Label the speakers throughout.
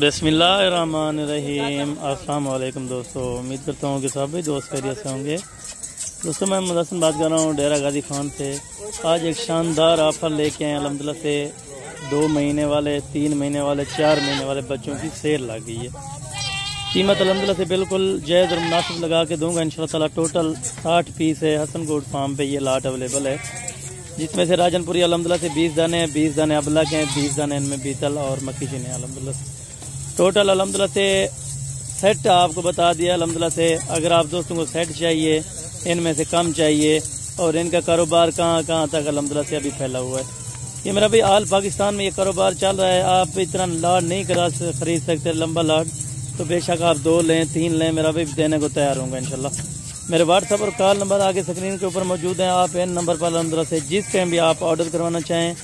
Speaker 1: बिस्मिल्लाहिर्रहमानिर्रहीम। अस्सलाम वालेकुम दोस्तों, उम्मीद करता हूँ कि सभी दोस्त खैरियत से होंगे। दोस्तों मैं मुदस्सिर बात कर रहा हूँ डेरा गाजी खान से। आज एक शानदार ऑफ़र लेके आए अल्हम्दुलिल्लाह से। 2 महीने वाले, 3 महीने वाले, 4 महीने वाले बच्चों की सेल लग गई है। कीमत अल्हम्दुलिल्लाह से बिल्कुल जायज़ और मुनासिब लगा के दूंगा इंशाअल्लाह ताला। टोटल 60 पीस है। हसन गोट फार्म पे ये लाट अवेलेबल है, जिसमें से राजनपुरी अल्हम्दुलिल्लाह से 20 दाने हैं, 20 दाने अबला के हैं, 20 दाने इनमें बीतल और मक्की चीनी है अल्हम्दुलिल्लाह से। टोटल अल्हम्दुलिल्लाह से सेट आपको बता दिया अल्हम्दुलिल्लाह से। अगर आप दोस्तों को सेट चाहिए, इनमें से कम चाहिए, और इनका कारोबार कहाँ कहाँ तक अल्हम्दुलिल्लाह से अभी फैला हुआ है। ये मेरा भाई आल पाकिस्तान में ये कारोबार चल रहा है। आप इतना लाट नहीं खरीद सकते लंबा लाट, तो बेशक आप 2 लें, 3 लें, मेरा भी देने को तैयार होंगे इंशाल्लाह। मेरे व्हाट्सएप और कॉल नंबर आगे स्क्रीन के ऊपर मौजूद हैं। आप इन नंबर पर अल्हम्दुलिल्लाह से जिस टाइम भी आप ऑर्डर करवाना चाहें,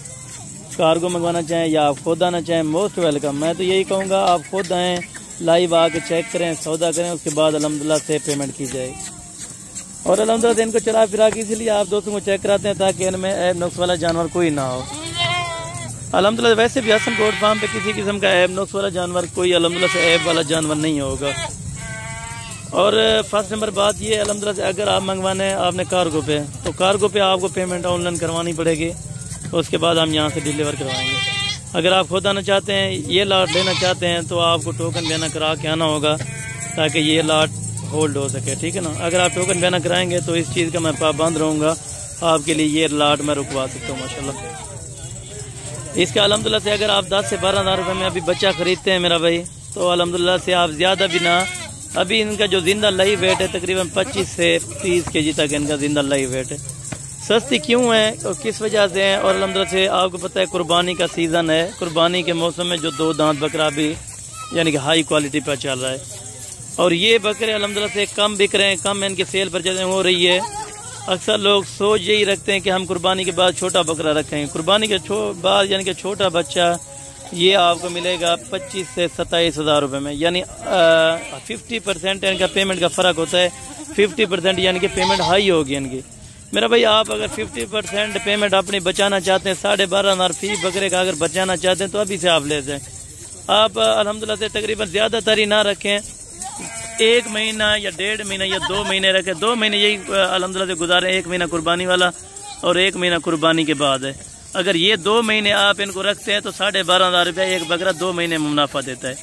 Speaker 1: कार्गो मंगवाना चाहें या आप खुद आना चाहें, मोस्ट वेलकम। मैं तो यही कहूँगा आप खुद आएँ, लाइव आके चेक करें, सौदा करें, उसके बाद अल्हम्दुलिल्लाह से पेमेंट की जाए। और अल्हम्दुलिल्लाह से इनको चला फिरा के इसलिए आप दोस्तों को चेक कराते हैं ताकि इनमें ऐब नुक्स वाला जानवर कोई ना हो। अल्हम्दुलिल्लाह वैसे भी हसन गोट फार्म पे किसी किस्म का ऐब नुक्स वाला जानवर कोई अल्हम्दुलिल्लाह से ऐब वाला जानवर नहीं होगा। और फर्स्ट नंबर बात ये अल्हम्दुलिल्लाह से अगर आप मंगवाने हैं आपने कार्गो पे, तो कार्गो पे आपको पेमेंट ऑनलाइन करवानी पड़ेगी, तो उसके बाद हम यहाँ से डिलीवर करवाएंगे। अगर आप खुद आना चाहते हैं, ये लाट लेना चाहते हैं, तो आपको टोकन बयाना करा के आना होगा ताकि ये लाट होल्ड हो सके, ठीक है ना। अगर आप टोकन बयाना कराएंगे तो इस चीज़ का मैं पाबंद रहूँगा, आपके लिए ये लाट मैं रुकवा सकता हूँ माशाल्लाह। इसका अल्हम्दुलिल्लाह से अगर आप 10 से 12 हज़ार रुपये में अभी बच्चा खरीदते हैं मेरा भाई, तो अल्हम्दुलिल्लाह से आप ज़्यादा भी ना, अभी इनका जो जिंदा लाइव वेट है तकरीबन 25 से 30 केजी तक इनका जिंदा लाइव वेट है। सस्ती क्यों है और किस वजह से है, और अल्हम्दुलिल्लाह से आपको पता है कुर्बानी का सीज़न है। कुर्बानी के मौसम में जो 2 दांत बकरा भी यानी कि हाई क्वालिटी पर चल रहा है, और ये बकरे अल्हम्दुलिल्लाह से कम बिक रहे हैं, कम इनके सेल परचेजिंग हो रही है। अक्सर लोग सोच यही रखते हैं कि हम कुर्बानी के बाद छोटा बकरा रखें। कुर्बानी के बाद यानी कि छोटा बच्चा ये आपको मिलेगा 25 से 27 हज़ार रुपये में, यानी 50% इनका पेमेंट का फ़र्क होता है। 50% यानी कि पेमेंट हाई होगी इनकी। मेरा भाई आप अगर 50% पेमेंट अपनी बचाना चाहते हैं, 12.5 हज़ार फी बकरे का अगर बचाना चाहते हैं, तो अभी से आप ले जाएं। आप अल्हम्दुलिल्लाह से तकरीबन ज़्यादातर ही ना रखें, 1 महीना या 1.5 महीना या 2 महीने रखें। 2 महीने यही अल्हम्दुलिल्लाह से गुजारें, 1 महीना कुर्बानी वाला और 1 महीना कुर्बानी के बाद है। अगर ये 2 महीने आप इनको रखते हैं तो 12.5 हज़ार रुपये एक बकरा 2 महीने में मुनाफा देता है।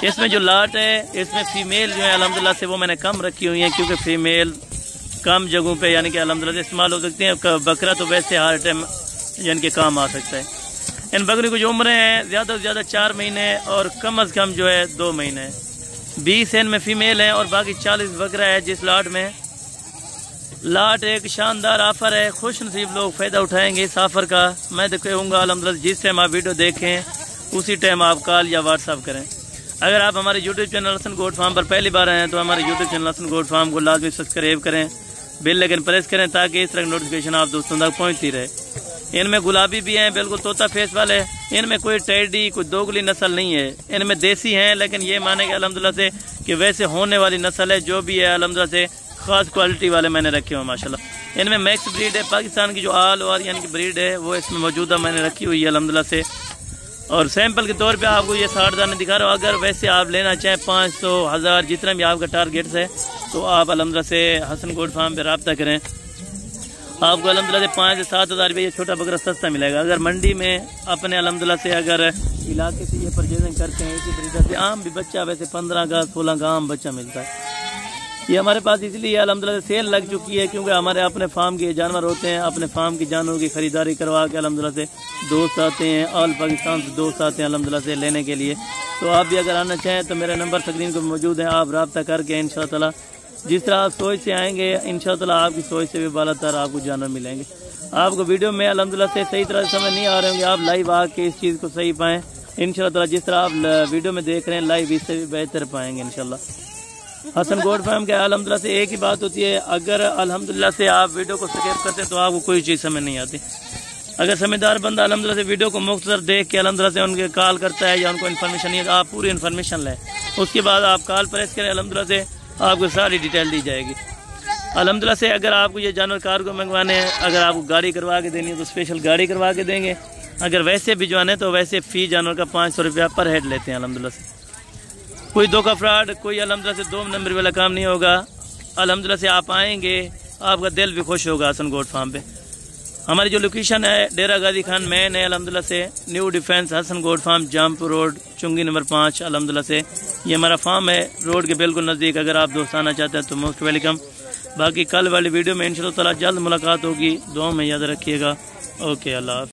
Speaker 1: इसमें जो लाट है इसमें फीमेल जो है अल्हम्दुलिल्लाह से वो मैंने कम रखी हुई है, क्योंकि फीमेल कम जगहों पे यानी कि अल्हम्दुलिल्लाह से इस्तेमाल हो सकती हैं। बकरा तो वैसे हर टाइम यानी कि काम आ सकता है। इन बकरी को जो उम्र है ज़्यादा से ज़्यादा 4 महीने और कम अज़ कम जो है 2 महीने। 20 इनमें फीमेल है और बाकी 40 बकरा है जिस लाट में। लाट एक शानदार ऑफर है, खुश नसीब लोग फ़ायदा उठाएंगे इस ऑफर का। मैं तो कहूँगा अल्हम्दुलिल्लाह जिस टाइम आप वीडियो देखें उसी टाइम आप कॉल या व्हाट्सअप करें। अगर आप हमारे YouTube channel Hasan goat farm पर पहली बार आए हैं तो हमारे YouTube channel Hasan goat farm को लाजमी सब्सक्राइब करें, बेल आइकन प्रेस करें ताकि इस तरह नोटिफिकेशन आप दोस्तों तक पहुँचती रहे। इनमें गुलाबी भी हैं, बिल्कुल तोता फेस वाले। इनमें कोई टेडी कोई दोगली नस्ल नहीं है, इनमें देसी हैं, लेकिन ये माने कि अल्हम्दुलिल्लाह से कि वैसे होने वाली नस्ल है। जो भी है अल्हम्दुलिल्लाह से खास क्वालिटी वाले मैंने रखे हुए माशाल्लाह। इनमें मैक्स ब्रीड है, पाकिस्तान की जो आल और यानी कि ब्रीड है वो इसमें मौजूदा मैंने रखी हुई है अल्हम्दुलिल्लाह से। और सैंपल के तौर पे आपको ये 60 दाने दिखा रहा हूँ। अगर वैसे आप लेना चाहें 500 1000 जितना भी आपका टारगेट है, तो आप अल्हम्दुलिल्लाह से हसन गोट फार्म पर रब्ता करें। आपको अल्हम्दुलिल्लाह से 5 से 7 हज़ार रुपये ये छोटा बकरा सस्ता मिलेगा। अगर मंडी में अपने अल्हम्दुलिल्लाह से अगर इलाके से ये परचेजिंग करते हैं इसी तरीके से, आम भी बच्चा वैसे 15 का 16 का आम बच्चा मिलता है। ये हमारे पास इसलिए अल्हम्दुलिल्लाह से सेल लग चुकी है क्योंकि हमारे अपने फार्म के जानवर होते हैं। अपने फार्म की जानवरों की खरीदारी करवा के अल्हम्दुलिल्लाह से दोस्त आते हैं, ऑल पाकिस्तान से दोस्त आते हैं अल्हम्दुलिल्लाह से लेने के लिए। तो आप भी अगर आना चाहें तो मेरा नंबर स्क्रीन पर मौजूद है, आप रब्ता करके इंशाअल्लाह जिस तरह आप सोच से आएंगे इंशाअल्लाह आपकी सोच से भी बालातर आपको जानवर मिलेंगे। आपको वीडियो में अल्हम्दुलिल्लाह से सही तरह से समझ नहीं आ रहे होंगे, आप लाइव आके इस चीज़ को सही पाएँ इंशाअल्लाह। जिस तरह आप वीडियो में देख रहे हैं लाइव इससे भी बेहतर पाएंगे इंशाअल्लाह। हसन गोट फार्म के अल्हम्दुलिल्लाह से एक ही बात होती है, अगर अल्हम्दुलिल्लाह से आप वीडियो को स्किप करते हैं तो आपको कोई चीज़ समझ नहीं आती। अगर समझदार बंदा अल्हम्दुलिल्लाह से वीडियो को मुख्तसर देख के अल्हम्दुलिल्लाह से उनके कॉल करता है या उनको इन्फॉर्मेशन नहीं है, आप पूरी इन्फॉर्मेशन लें, उसके बाद आप कॉल प्रेस करें, अल्हम्दुलिल्लाह से आपको सारी डिटेल दी जाएगी। अल्हम्दुलिल्लाह से अगर आपको ये जानवर कार्गो मंगवाने हैं, अगर आपको गाड़ी करवा के देनी है तो स्पेशल गाड़ी करवा के देंगे। اگر ویسے بھجوانے تو ویسے فی جانور کا 500 روپیہ پر ہیڈ لیتے ہیں الحمدللہ سے۔ کوئی دھوکہ فراڈ، کوئی الحمدللہ سے 2 نمبر والا کام نہیں ہوگا۔ الحمدللہ سے آپ آئیں گے، آپ کا دل بھی خوش ہوگا حسن گوٹ فارم پہ۔ ہماری جو لوکیشن ہے ڈیرہ غازی خان مین ہے الحمدللہ سے، نیو ڈیفینس حسن گوٹ فارم جامپور روڈ چنگی نمبر 5 الحمدللہ سے۔ یہ ہمارا فارم ہے روڈ کے بالکل نزدیک، اگر آپ دوست آنا چاہتے ہیں تو موسٹ ویلکم۔ باقی کل والی ویڈیو میں انشاءاللہ تعالی جلد ملاقات ہوگی، دعاؤں میں یاد رکھیے گا۔ اوکے، اللہ حافظ۔